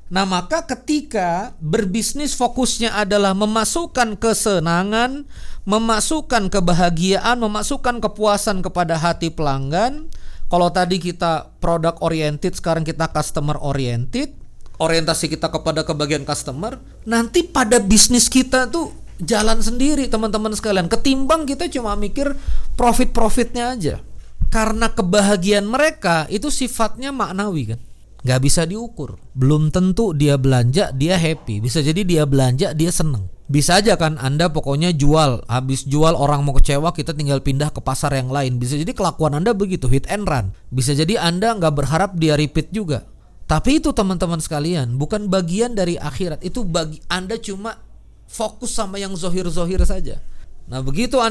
Nah, maka ketika berbisnis fokusnya adalah memasukkan kesenangan, memasukkan kebahagiaan, memasukkan kepuasan kepada hati pelanggan. Kalau tadi kita product oriented, sekarang kita customer oriented. Orientasi kita kepada kebahagiaan customer. Nanti pada bisnis kita tuh jalan sendiri, teman-teman sekalian. Ketimbang kita cuma mikir profit-profitnya aja. Karena kebahagiaan mereka itu sifatnya maknawi kan, gak bisa diukur. Belum tentu dia belanja dia happy, bisa jadi dia belanja dia seneng. Bisa aja kan Anda pokoknya jual, habis jual orang mau kecewa, kita tinggal pindah ke pasar yang lain. Bisa jadi kelakuan Anda begitu, hit and run. Bisa jadi Anda gak berharap dia repeat juga. Tapi itu teman-teman sekalian bukan bagian dari akhirat. Itu bagi Anda cuma fokus sama yang zohir-zohir saja. Nah, begitu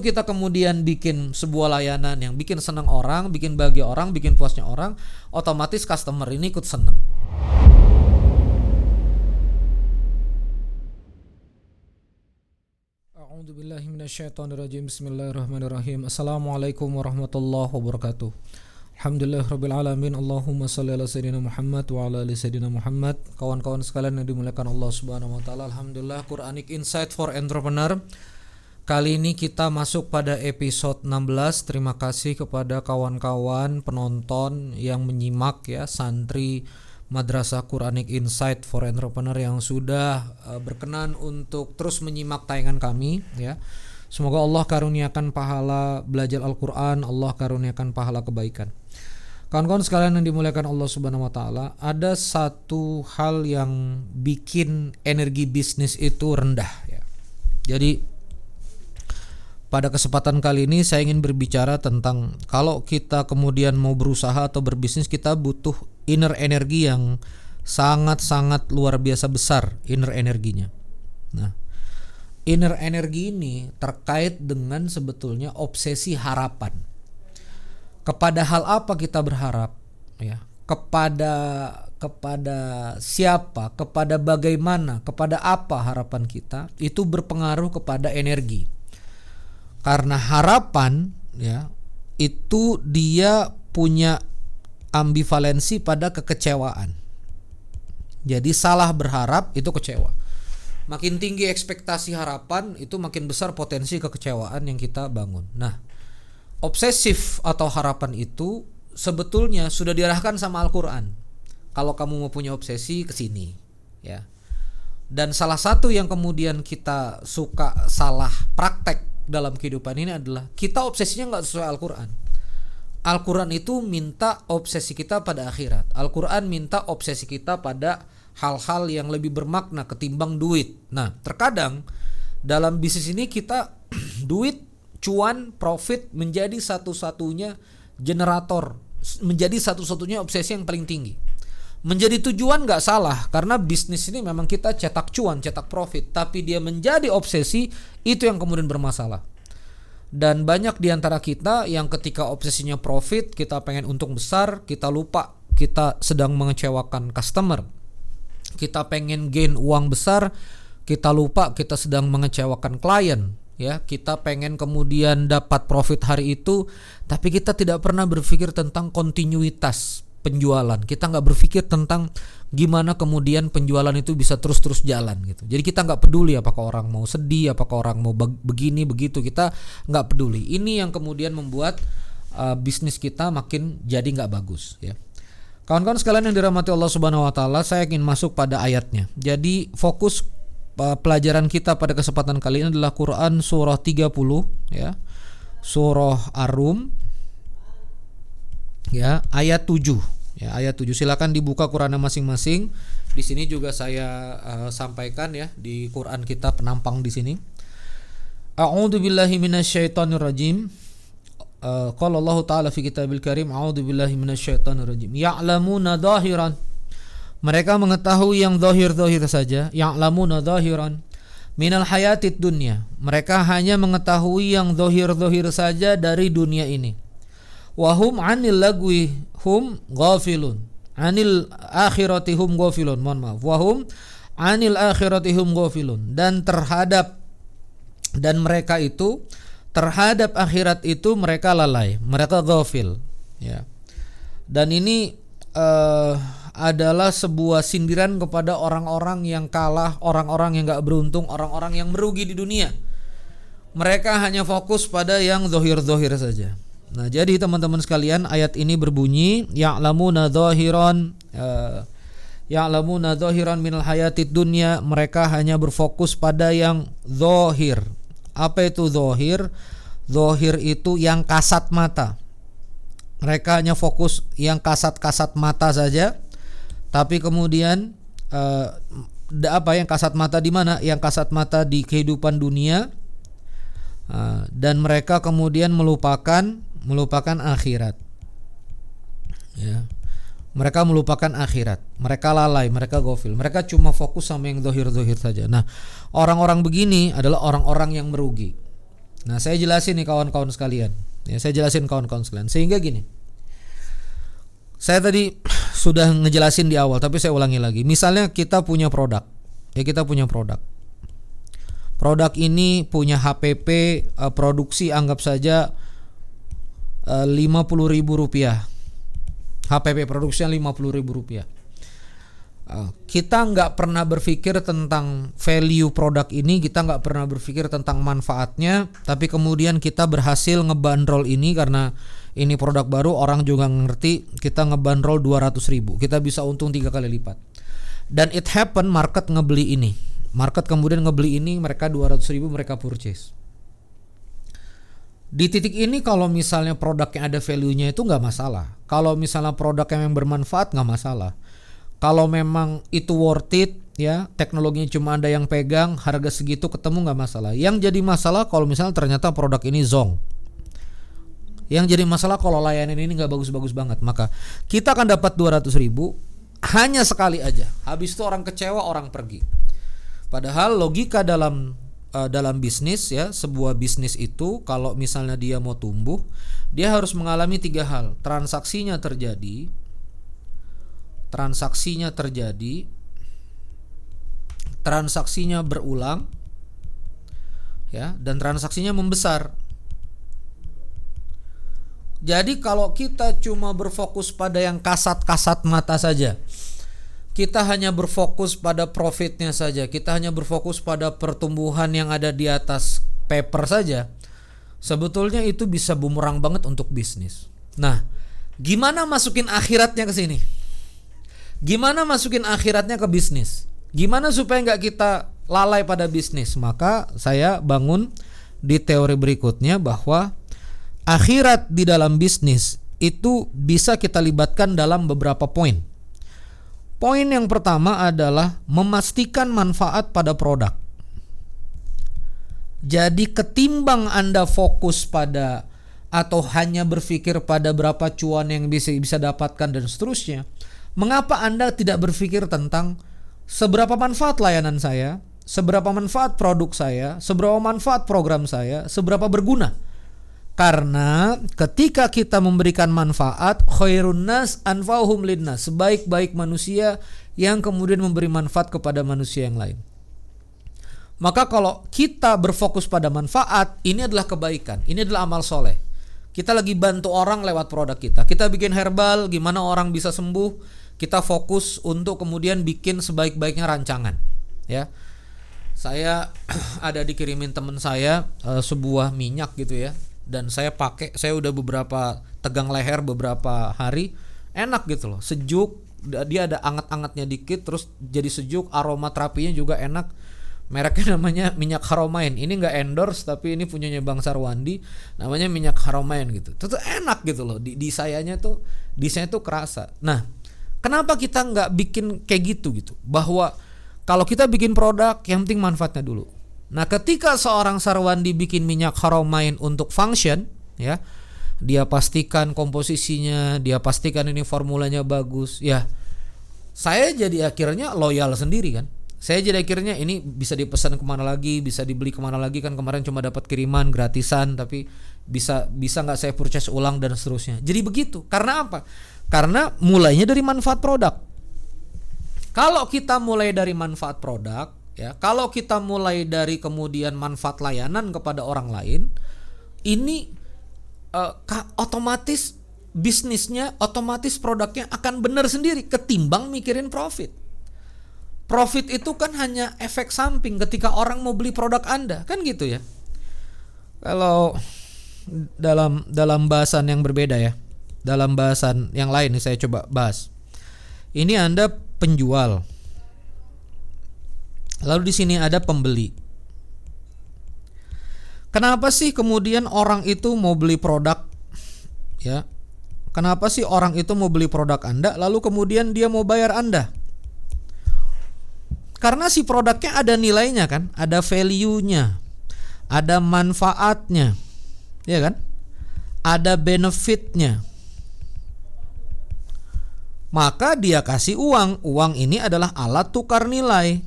kita kemudian bikin sebuah layanan yang bikin senang orang, bikin bahagia orang, bikin puasnya orang, otomatis customer ini ikut senang. A'udzubillahi minasyaitonirrajim. Bismillahirrahmanirrahim. Assalamualaikum warahmatullahi wabarakatuh. Alhamdulillahirabbil alamin. Allahumma shalli ala sayyidina Muhammad wa ala ali sayyidina Muhammad. Kawan-kawan sekalian yang dimuliakan Allah Subhanahu wa taala, alhamdulillah Quranic Insight for Entrepreneur. Kali ini kita masuk pada episode 16. Terima kasih kepada kawan-kawan penonton yang menyimak ya, santri Madrasah Quranic Insight for Entrepreneur yang sudah berkenan untuk terus menyimak tayangan kami ya. Semoga Allah karuniakan pahala belajar Al-Quran, Allah karuniakan pahala kebaikan. Kawan-kawan sekalian yang dimuliakan Allah Subhanahu wa taala, ada satu hal yang bikin energi bisnis itu rendah ya. Jadi pada kesempatan kali ini saya ingin berbicara tentang kalau kita kemudian mau berusaha atau berbisnis, kita butuh inner energi yang sangat-sangat luar biasa besar, inner energinya. Nah, inner energi ini terkait dengan sebetulnya obsesi harapan. Kepada hal apa kita berharap ya? Kepada siapa, kepada bagaimana, kepada apa harapan kita, itu berpengaruh kepada energi. Karena harapan ya, itu dia punya ambivalensi pada kekecewaan. Jadi salah berharap itu kecewa. Makin tinggi ekspektasi harapan, itu makin besar potensi kekecewaan yang kita bangun. Nah, obsesif atau harapan itu sebetulnya sudah diarahkan sama Al-Quran. Kalau kamu mau punya obsesi, ke sini ya. Dan salah satu yang kemudian kita suka salah praktek dalam kehidupan ini adalah kita obsesinya gak sesuai Al-Quran. Al-Quran itu minta obsesi kita pada akhirat. Al-Quran minta obsesi kita pada hal-hal yang lebih bermakna ketimbang duit. Nah, terkadang dalam bisnis ini kita duit, cuan, profit menjadi satu-satunya generator, menjadi satu-satunya obsesi yang paling tinggi. Menjadi tujuan gak salah, karena bisnis ini memang kita cetak cuan, cetak profit. Tapi dia menjadi obsesi, itu yang kemudian bermasalah. Dan banyak diantara kita yang ketika obsesinya profit, kita pengen untung besar, kita lupa kita sedang mengecewakan customer. Kita pengen gain uang besar, kita lupa kita sedang mengecewakan klien ya. Kita pengen kemudian dapat profit hari itu, tapi kita tidak pernah berpikir tentang kontinuitas penjualan. Kita nggak berpikir tentang gimana kemudian penjualan itu bisa terus jalan gitu. Jadi kita nggak peduli apakah orang mau sedih, apakah orang mau begini begitu, kita nggak peduli. Ini yang kemudian membuat bisnis kita makin jadi nggak bagus ya. Kawan-kawan sekalian yang dirahmati Allah Subhanahu wa taala, saya ingin masuk pada ayatnya. Jadi fokus pelajaran kita pada kesempatan kali ini adalah Quran surah 30 ya. Surah Ar-Rum ya, ayat 7. Ya, ayat 7. Silakan dibuka Qurannya masing-masing. Di sini juga saya sampaikan ya, di Quran kita penampang di sini. A'udzubillahi minasyaitonirrajim. Qala Allah Ta'ala fi kitabil karim, a'udzubillahi minasyaitonirrajim. Ya'lamuna dhahiran. Mereka mengetahui yang zahir-zahir saja. Ya'lamuna dhahiran minal hayatid dunya. Mereka hanya mengetahui yang zahir-zahir saja dari dunia ini. Wa hum 'anil lagwi hum ghafilun. 'Anil akhirati hum ghafilun. Mohon maaf. Wa hum 'anil akhirati hum ghafilun. Dan mereka itu terhadap akhirat itu mereka lalai, mereka ghafil ya. Dan ini adalah sebuah sindiran kepada orang-orang yang kalah, orang-orang yang gak beruntung, orang-orang yang merugi di dunia. Mereka hanya fokus pada yang zohir-zohir saja. Nah, jadi teman-teman sekalian, ayat ini berbunyi ya'lamuna zohiran minal hayatid dunya. Mereka hanya berfokus pada yang zohir. Apa itu zohir? Zohir itu yang kasat mata. Mereka hanya fokus yang kasat-kasat mata saja. Tapi kemudian yang kasat mata di mana? Yang kasat mata di kehidupan dunia. Dan mereka kemudian melupakan akhirat. Ya. Mereka melupakan akhirat. Mereka lalai, mereka gofil. Mereka cuma fokus sama yang zohir-zohir saja. Nah, orang-orang begini adalah orang-orang yang merugi. Nah, saya jelasin nih kawan-kawan sekalian. Sehingga gini. Saya tadi sudah ngejelasin di awal, tapi saya ulangi lagi. Misalnya kita punya produk. Produk ini punya HPP produksi anggap saja Rp50.000. HPP produksinya Rp50.000. Kita nggak pernah berpikir tentang value produk ini, kita nggak pernah berpikir tentang manfaatnya, tapi kemudian kita berhasil ngebandrol ini karena ini produk baru, orang juga ngerti, kita ngebandrol 200.000, kita bisa untung 3 kali lipat. Dan it happen market ngebeli ini. Market kemudian ngebeli ini, mereka 200.000 mereka purchase. Di titik ini kalau misalnya produk yang ada value-nya itu nggak masalah. Kalau misalnya produk yang bermanfaat nggak masalah. Kalau memang itu worth it, ya teknologinya cuma ada yang pegang, harga segitu ketemu nggak masalah. Yang jadi masalah kalau misalnya ternyata produk ini zong. Yang jadi masalah kalau layanan ini nggak bagus-bagus banget, maka kita akan dapat 200.000 hanya sekali aja. Habis itu orang kecewa, orang pergi. Padahal logika dalam bisnis, ya, sebuah bisnis itu kalau misalnya dia mau tumbuh, dia harus mengalami 3 hal. Transaksinya terjadi, transaksinya berulang, ya, dan transaksinya membesar. Jadi kalau kita cuma berfokus pada yang kasat-kasat mata saja, kita hanya berfokus pada profitnya saja, kita hanya berfokus pada pertumbuhan yang ada di atas paper saja, sebetulnya itu bisa bumerang banget untuk bisnis. Nah, gimana masukin akhiratnya ke sini? Gimana masukin akhiratnya ke bisnis? Gimana supaya nggak kita lalai pada bisnis? Maka saya bangun di teori berikutnya bahwa akhirat di dalam bisnis itu bisa kita libatkan dalam beberapa poin. Poin yang pertama adalah memastikan manfaat pada produk. Jadi ketimbang Anda fokus pada atau hanya berpikir pada berapa cuan yang bisa dapatkan dan seterusnya, mengapa Anda tidak berpikir tentang seberapa manfaat layanan saya, seberapa manfaat produk saya, seberapa manfaat program saya, seberapa berguna? Karena ketika kita memberikan manfaat, khairun nas anfa'uhum linnas, sebaik-baik manusia yang kemudian memberi manfaat kepada manusia yang lain. Maka kalau kita berfokus pada manfaat, ini adalah kebaikan, ini adalah amal soleh. Kita lagi bantu orang lewat produk kita. Kita bikin herbal, gimana orang bisa sembuh. Kita fokus untuk kemudian bikin sebaik-baiknya rancangan. Ya, saya ada dikirimin teman saya sebuah minyak gitu ya. Dan saya pakai, saya udah beberapa tegang leher beberapa hari, enak gitu loh, sejuk, dia ada anget-angetnya dikit, terus jadi sejuk, aroma terapinya juga enak. Mereknya namanya minyak Haromain. Ini nggak endorse, tapi ini punyanya Bang Sarwandi, namanya minyak Haromain gitu. Itu enak gitu loh, di sayanya tuh, desainnya tuh kerasa. Nah, kenapa kita nggak bikin kayak gitu? Bahwa kalau kita bikin produk, yang penting manfaatnya dulu. Nah, ketika seorang Sarwandi bikin minyak Haromain untuk function, ya, dia pastikan komposisinya, dia pastikan ini formulanya bagus, ya, saya jadi akhirnya loyal sendiri kan. Saya jadi akhirnya ini bisa dipesan kemana lagi, bisa dibeli kemana lagi kan, kemarin cuma dapat kiriman gratisan, tapi bisa nggak saya purchase ulang dan seterusnya. Jadi begitu. Karena apa? Karena mulainya dari manfaat produk. Kalau kita mulai dari manfaat produk, ya, kalau kita mulai dari kemudian manfaat layanan kepada orang lain, ini otomatis bisnisnya, otomatis produknya akan benar sendiri ketimbang mikirin profit. Profit itu kan hanya efek samping ketika orang mau beli produk Anda, kan gitu ya. Kalau dalam bahasan yang berbeda ya, dalam bahasan yang lain nih saya coba bahas. Ini Anda penjual, lalu di sini ada pembeli. Kenapa sih kemudian orang itu mau beli produk, ya? Kenapa sih orang itu mau beli produk Anda, lalu kemudian dia mau bayar Anda? Karena si produknya ada nilainya kan, ada value-nya, ada manfaatnya, ya kan? Ada benefitnya. Maka dia kasih uang. Uang ini adalah alat tukar nilai.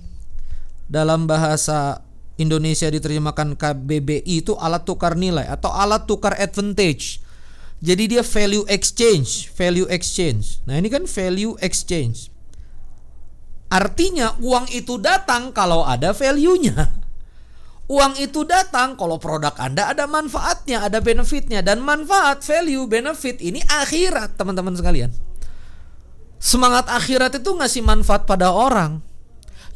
Dalam bahasa Indonesia diterjemahkan KBBI itu alat tukar nilai atau alat tukar advantage. Jadi dia value exchange. Nah ini kan value exchange. Artinya uang itu datang kalau ada value-nya. Uang itu datang kalau produk Anda ada manfaatnya, ada benefitnya. Dan manfaat, value, benefit ini akhirat teman-teman sekalian. Semangat akhirat itu ngasih manfaat pada orang.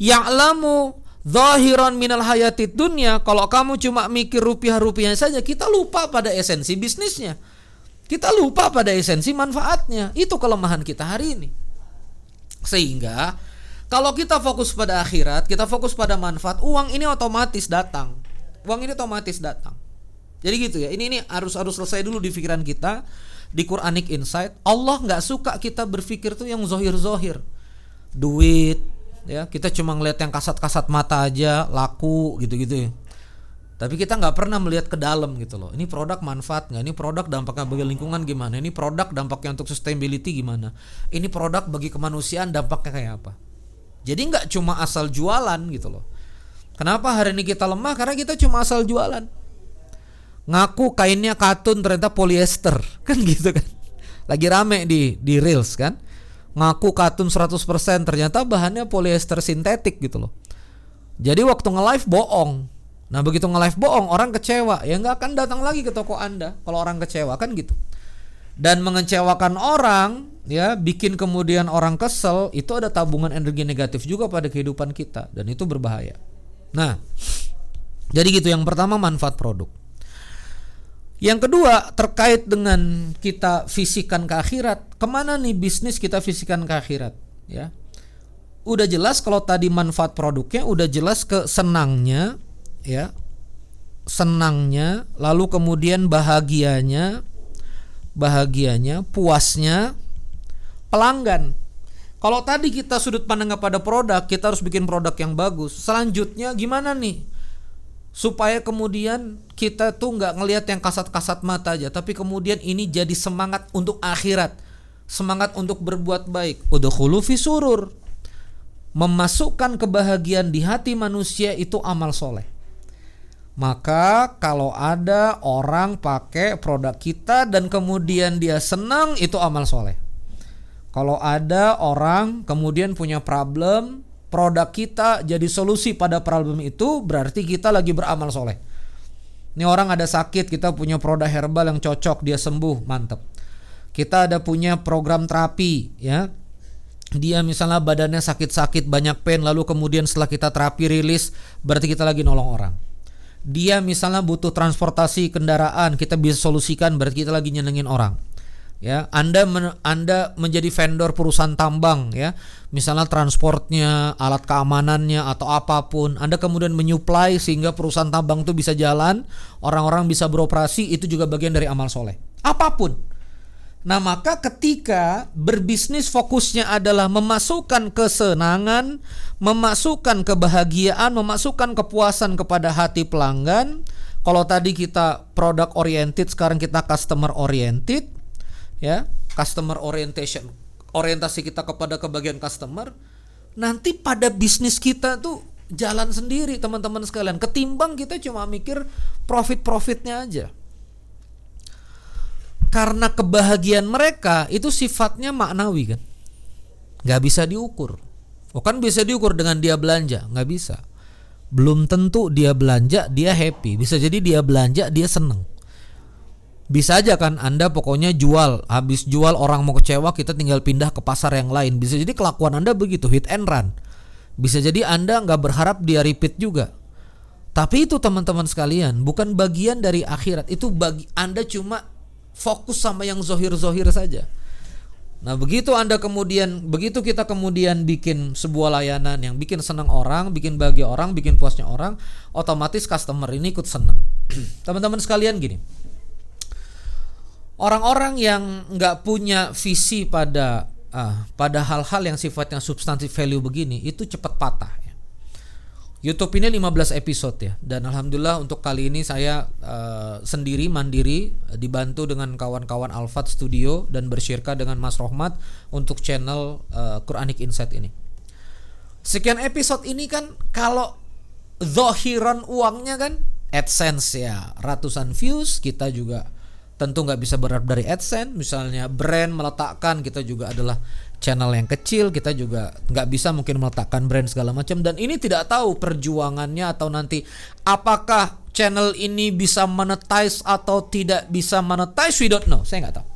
Ya'lamu zahiran minal hayatid dunya. Kalau kamu cuma mikir rupiah-rupiahnya saja, kita lupa pada esensi bisnisnya. Kita lupa pada esensi manfaatnya. Itu kelemahan kita hari ini. Sehingga kalau kita fokus pada akhirat, kita fokus pada manfaat, uang ini otomatis datang. Uang ini otomatis datang. Jadi gitu ya. Ini harus selesai dulu di pikiran kita. Di Quranic Insight, Allah nggak suka kita berpikir tuh yang zohir-zohir, duit, ya kita cuma ngeliat yang kasat-kasat mata aja, laku gitu-gitu ya. Tapi kita nggak pernah melihat ke dalam gitu loh. Ini produk manfaat nggak? Ini produk dampaknya bagi lingkungan gimana? Ini produk dampaknya untuk sustainability gimana? Ini produk bagi kemanusiaan dampaknya kayak apa? Jadi nggak cuma asal jualan gitu loh. Kenapa hari ini kita lemah? Karena kita cuma asal jualan. Ngaku kainnya katun ternyata polyester, kan gitu kan. Lagi rame di Reels kan. Ngaku katun 100% ternyata bahannya polyester sintetik gitu loh. Jadi waktu nge-live bohong. Nah begitu nge-live bohong, orang kecewa, ya nggak akan datang lagi ke toko Anda kalau orang kecewa, kan gitu. Dan mengecewakan orang, ya bikin kemudian orang kesel, itu ada tabungan energi negatif juga pada kehidupan kita, dan itu berbahaya. Nah, jadi gitu, yang pertama manfaat produk. Yang kedua terkait dengan kita fisikan ke akhirat. Kemana nih bisnis kita fisikan ke akhirat, ya? Udah jelas kalau tadi manfaat produknya, udah jelas ke senangnya, ya, senangnya, lalu kemudian bahagianya, puasnya pelanggan. Kalau tadi kita sudut pandang kepada produk, kita harus bikin produk yang bagus. Selanjutnya gimana nih supaya kemudian kita tuh nggak ngelihat yang kasat-kasat mata aja, tapi kemudian ini jadi semangat untuk akhirat, semangat untuk berbuat baik. Udkhulu fi surur. Memasukkan kebahagiaan di hati manusia itu amal soleh. Maka kalau ada orang pakai produk kita dan kemudian dia senang, itu amal soleh. Kalau ada orang kemudian punya problem, produk kita jadi solusi pada problem itu, berarti kita lagi beramal soleh. Ini orang ada sakit, kita punya produk herbal yang cocok, dia sembuh, mantep. Kita ada punya program terapi, ya. Dia misalnya badannya sakit-sakit, banyak pain, lalu kemudian setelah kita terapi rilis, berarti kita lagi nolong orang. Dia misalnya butuh transportasi kendaraan, kita bisa solusikan, berarti kita lagi nyenengin orang. Ya, Anda menjadi vendor perusahaan tambang, ya, misalnya transportnya, alat keamanannya atau apapun, Anda kemudian menyuplai sehingga perusahaan tambang itu bisa jalan, orang-orang bisa beroperasi, itu juga bagian dari amal soleh. Apapun. Nah maka ketika berbisnis fokusnya adalah memasukkan kesenangan, memasukkan kebahagiaan, memasukkan kepuasan kepada hati pelanggan. Kalau tadi kita product oriented, sekarang kita customer oriented, ya, customer orientation, orientasi kita kepada kebahagiaan customer. Nanti pada bisnis kita tuh jalan sendiri teman-teman sekalian, ketimbang kita cuma mikir profitnya aja. Karena kebahagiaan mereka itu sifatnya maknawi kan, nggak bisa diukur. Oh kan bisa diukur dengan dia belanja, nggak bisa. Belum tentu dia belanja dia happy, bisa jadi dia belanja dia seneng. Bisa aja kan Anda pokoknya jual, habis jual orang mau kecewa, kita tinggal pindah ke pasar yang lain. Bisa jadi kelakuan Anda begitu, hit and run. Bisa jadi Anda nggak berharap dia repeat juga. Tapi itu teman-teman sekalian, bukan bagian dari akhirat. Itu bagi Anda cuma fokus sama yang zohir-zohir saja. Nah begitu kita kemudian bikin sebuah layanan yang bikin senang orang, bikin bahagia orang, bikin puasnya orang, otomatis customer ini ikut senang. Teman-teman sekalian gini, orang-orang yang nggak punya visi pada hal-hal yang sifatnya substantif value begini, itu cepat patah ya. YouTube ini 15 episode ya, dan alhamdulillah untuk kali ini saya sendiri mandiri, dibantu dengan kawan-kawan Al-Fat Studio dan bersyirka dengan Mas Rohmat untuk channel Quranic Insight ini. Sekian episode ini kan kalau zohiran uangnya kan AdSense ya, ratusan views, kita juga tentu nggak bisa berharap dari AdSense. Misalnya brand meletakkan, kita juga adalah channel yang kecil, kita juga nggak bisa mungkin meletakkan brand segala macam. Dan ini tidak tahu perjuangannya atau nanti apakah channel ini bisa monetize atau tidak bisa monetize, we don't know, saya nggak tahu.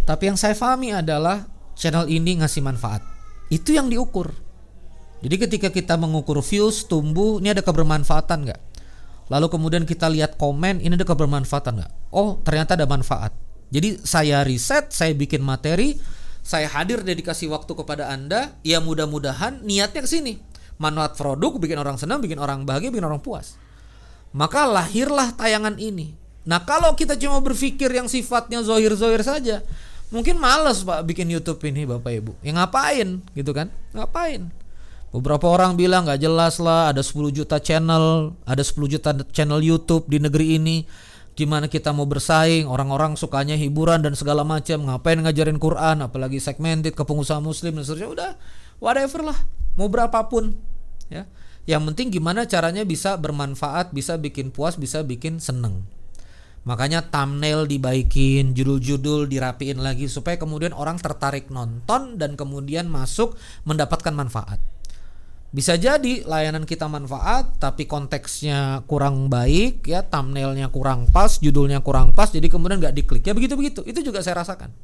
Tapi yang saya pahami adalah channel ini ngasih manfaat, itu yang diukur. Jadi ketika kita mengukur views, tumbuh, ini ada kebermanfaatan nggak? Lalu kemudian kita lihat komen, ini ada kebermanfaatan nggak? Oh ternyata ada manfaat. Jadi saya riset, saya bikin materi, saya hadir dedikasi waktu kepada Anda. Ya mudah-mudahan niatnya ke sini, manfaat produk, bikin orang senang, bikin orang bahagia, bikin orang puas. Maka lahirlah tayangan ini. Nah kalau kita cuma berpikir yang sifatnya zohir-zohir saja, mungkin males Pak bikin YouTube ini Bapak Ibu. Ya ngapain gitu kan? Ngapain? Beberapa orang bilang gak jelas lah, ada 10 juta channel, ada 10 juta channel YouTube di negeri ini. Gimana kita mau bersaing? Orang-orang sukanya hiburan dan segala macam. Ngapain ngajarin Quran, apalagi segmented ke pengusaha muslim dan seterusnya. Udah, whatever lah, mau berapapun ya. Yang penting gimana caranya bisa bermanfaat, bisa bikin puas, bisa bikin seneng. Makanya thumbnail dibaikin, judul-judul dirapiin lagi supaya kemudian orang tertarik nonton dan kemudian masuk mendapatkan manfaat. Bisa jadi layanan kita manfaat tapi konteksnya kurang baik ya, thumbnailnya kurang pas, judulnya kurang pas, jadi kemudian gak diklik ya, begitu-begitu. Itu juga saya rasakan.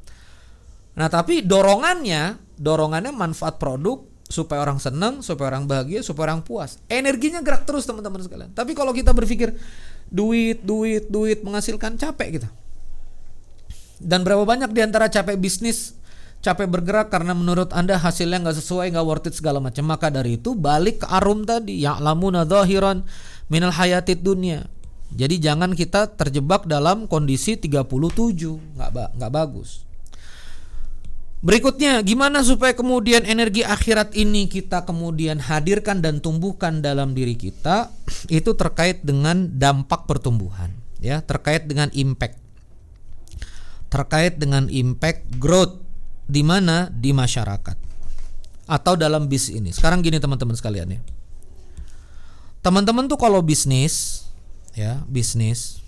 Nah tapi dorongannya manfaat produk supaya orang senang, supaya orang bahagia, supaya orang puas. Energinya gerak terus teman-teman sekalian. Tapi kalau kita berpikir duit menghasilkan, capek kita. Dan berapa banyak diantara capek bisnis, capek bergerak karena menurut Anda hasilnya gak sesuai, gak worth it segala macam. Maka dari itu balik ke arum tadi, ya'lamuna dhahiran minal hayatid dunya. Jadi jangan kita terjebak dalam kondisi 37, gak bagus. Berikutnya, gimana supaya kemudian energi akhirat ini kita kemudian hadirkan dan tumbuhkan dalam diri kita? Itu terkait dengan dampak pertumbuhan ya, terkait dengan impact. Terkait dengan impact growth di mana? Di masyarakat atau dalam bisnis ini. Sekarang gini teman-teman sekalian ya. Teman-teman tuh kalau bisnis ya, bisnis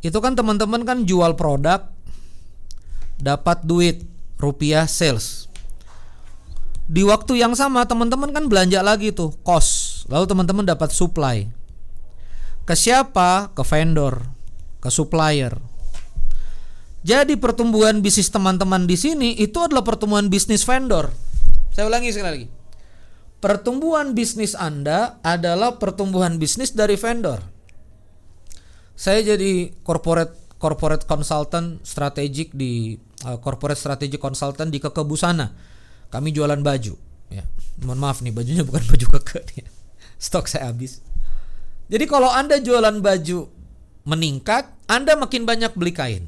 itu kan teman-teman kan jual produk, dapat duit rupiah sales. Di waktu yang sama teman-teman kan belanja lagi tuh cost. Lalu teman-teman dapat supply. Ke siapa? Ke vendor, ke supplier. Jadi pertumbuhan bisnis teman-teman di sini itu adalah pertumbuhan bisnis vendor. Saya ulangi sekali lagi. Pertumbuhan bisnis Anda adalah pertumbuhan bisnis dari vendor. Saya jadi corporate consultant strategik di corporate strategic consultant di Keke Busana. Kami jualan baju ya. Mohon maaf nih, bajunya bukan baju Keke nih. Stok saya habis. Jadi kalau Anda jualan baju meningkat, Anda makin banyak beli kain.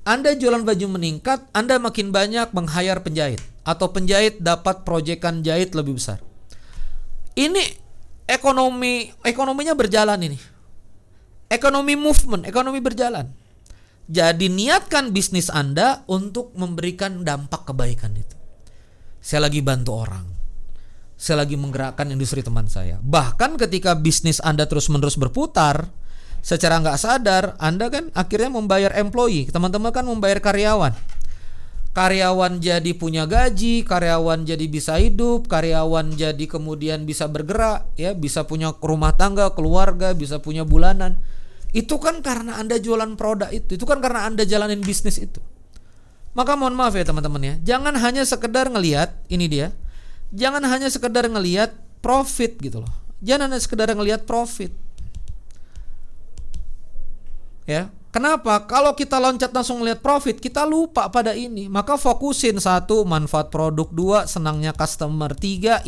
Anda jualan baju meningkat, Anda makin banyak meng-hire penjahit, atau penjahit dapat proyekan jahit lebih besar. Ini ekonominya berjalan ini. Ekonomi movement, ekonomi berjalan. Jadi niatkan bisnis Anda untuk memberikan dampak kebaikan itu. Saya lagi bantu orang. Saya lagi menggerakkan industri teman saya. Bahkan ketika bisnis Anda terus-menerus berputar, secara nggak sadar Anda kan akhirnya membayar employee, teman-teman kan membayar karyawan. Karyawan jadi punya gaji, karyawan jadi bisa hidup, karyawan jadi kemudian bisa bergerak ya, bisa punya rumah tangga, keluarga, bisa punya bulanan. Itu kan karena Anda jualan produk itu kan karena Anda jalanin bisnis itu. Maka mohon maaf ya teman-teman ya, jangan hanya sekedar ngelihat, ini dia, jangan hanya sekedar ngelihat profit gitu loh. Jangan hanya sekedar ngelihat profit. Ya, kenapa? Kalau kita loncat langsung ngelihat profit, kita lupa pada ini. Maka fokusin, 1, manfaat produk, 2, senangnya customer, 3,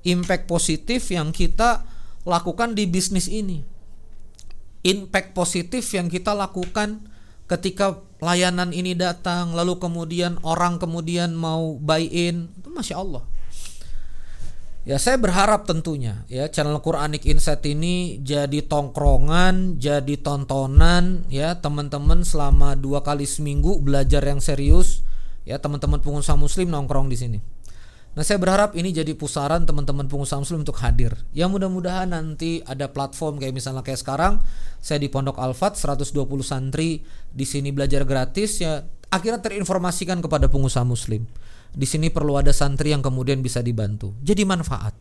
impact positif yang kita lakukan di bisnis ini. Impact positif yang kita lakukan ketika layanan ini datang, lalu kemudian orang kemudian mau buy in, itu Masya Allah. Ya, saya berharap tentunya ya channel Quranic Insight ini jadi tongkrongan, jadi tontonan ya teman-teman selama 2 kali seminggu belajar yang serius ya, teman-teman pengusaha muslim nongkrong di sini. Nah, saya berharap ini jadi pusaran teman-teman pengusaha muslim untuk hadir. Ya, mudah-mudahan nanti ada platform kayak misalnya kayak sekarang saya di Pondok Al-Fat 120 santri di sini belajar gratis ya, akhirnya terinformasikan kepada pengusaha muslim. Di sini perlu ada santri yang kemudian bisa dibantu. Jadi manfaat.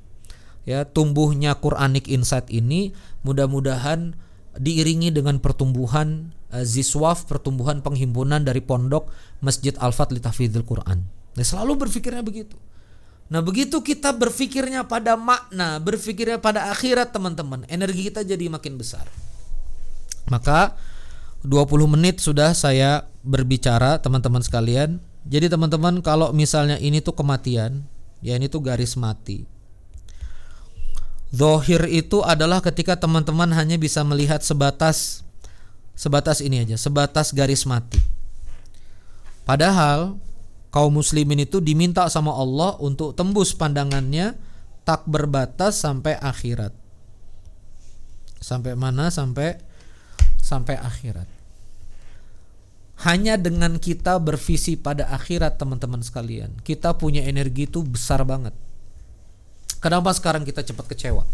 Ya, tumbuhnya Quranic Insight ini mudah-mudahan diiringi dengan pertumbuhan ziswaf, pertumbuhan penghimpunan dari pondok Masjid Al-Fat li Tahfidzil Quran. Nah, selalu berpikirnya begitu. Nah, begitu kita berpikirnya pada makna, berpikirnya pada akhirat teman-teman, energi kita jadi makin besar. Maka 20 menit sudah saya berbicara teman-teman sekalian. Jadi teman-teman, kalau misalnya ini tuh kematian, ya ini tuh garis mati. Zohir itu adalah ketika teman-teman hanya bisa melihat sebatas ini aja, sebatas garis mati. Padahal kaum muslimin itu diminta sama Allah untuk tembus pandangannya tak berbatas sampai akhirat. Sampai mana? Sampai akhirat. Hanya dengan kita bervisi pada akhirat teman-teman sekalian, kita punya energi itu besar banget. Kenapa sekarang kita cepat kecewa?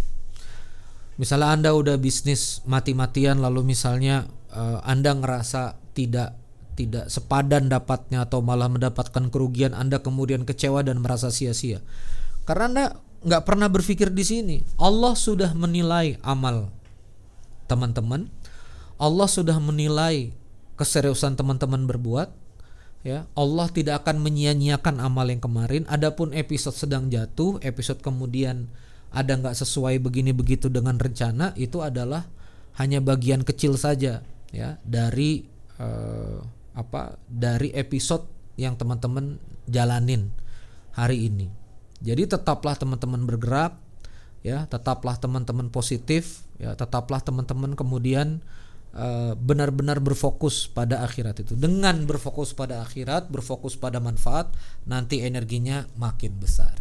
Misalnya Anda udah bisnis mati-matian, lalu misalnya Anda ngerasa tidak sepadan dapatnya atau malah mendapatkan kerugian, Anda kemudian kecewa dan merasa sia-sia. Karena Anda nggak pernah berpikir di sini. Allah sudah menilai amal teman-teman. Allah sudah menilai keseriusan teman-teman berbuat. Ya, Allah tidak akan menyia-nyiakan amal yang kemarin. Adapun episode sedang jatuh, episode kemudian ada nggak sesuai begini begitu dengan rencana, itu adalah hanya bagian kecil saja ya dari dari episode yang teman-teman jalanin hari ini. Jadi tetaplah teman-teman bergerak ya, tetaplah teman-teman positif ya, tetaplah teman-teman kemudian benar-benar berfokus pada akhirat itu. Dengan berfokus pada akhirat, berfokus pada manfaat, nanti energinya makin besar.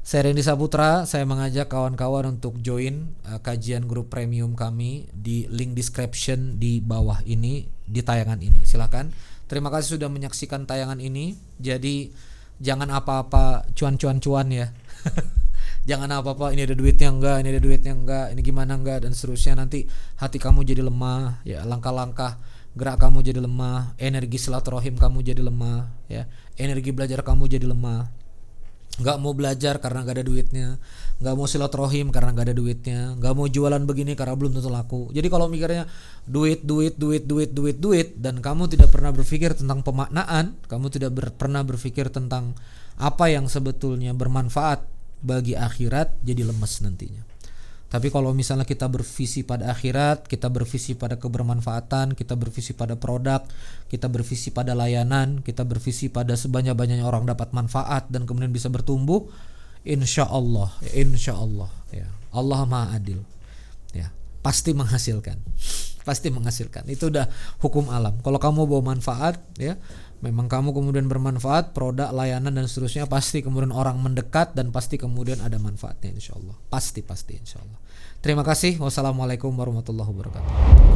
Saya Randy Saputra, saya mengajak kawan-kawan untuk join kajian grup premium kami di link description di bawah ini, di tayangan ini. Silakan. Terima kasih sudah menyaksikan tayangan ini. Jadi jangan apa-apa cuan-cuan-cuan ya. Jangan apa-apa ini ada duitnya enggak, ini ada duitnya enggak, ini gimana enggak dan seterusnya. Nanti hati kamu jadi lemah ya, langkah-langkah gerak kamu jadi lemah, energi silaturahim kamu jadi lemah ya, energi belajar kamu jadi lemah. Enggak mau belajar karena enggak ada duitnya, enggak mau silaturahim karena enggak ada duitnya, enggak mau jualan begini karena belum tentu laku. Jadi kalau mikirnya duit dan kamu tidak pernah berpikir tentang pemaknaan, kamu tidak pernah berpikir tentang apa yang sebetulnya bermanfaat bagi akhirat, jadi lemes nantinya. Tapi kalau misalnya kita bervisi pada akhirat, kita bervisi pada kebermanfaatan, kita bervisi pada produk, kita bervisi pada layanan, kita bervisi pada sebanyak-banyaknya orang dapat manfaat dan kemudian bisa bertumbuh, insya Allah ya, Allah Maha Adil ya, pasti menghasilkan. Itu udah hukum alam. Kalau kamu bawa manfaat ya, memang kamu kemudian bermanfaat, produk, layanan dan seterusnya, pasti kemudian orang mendekat dan pasti kemudian ada manfaatnya, insya Allah. Pasti insya Allah. Terima kasih. Wassalamualaikum warahmatullahi wabarakatuh.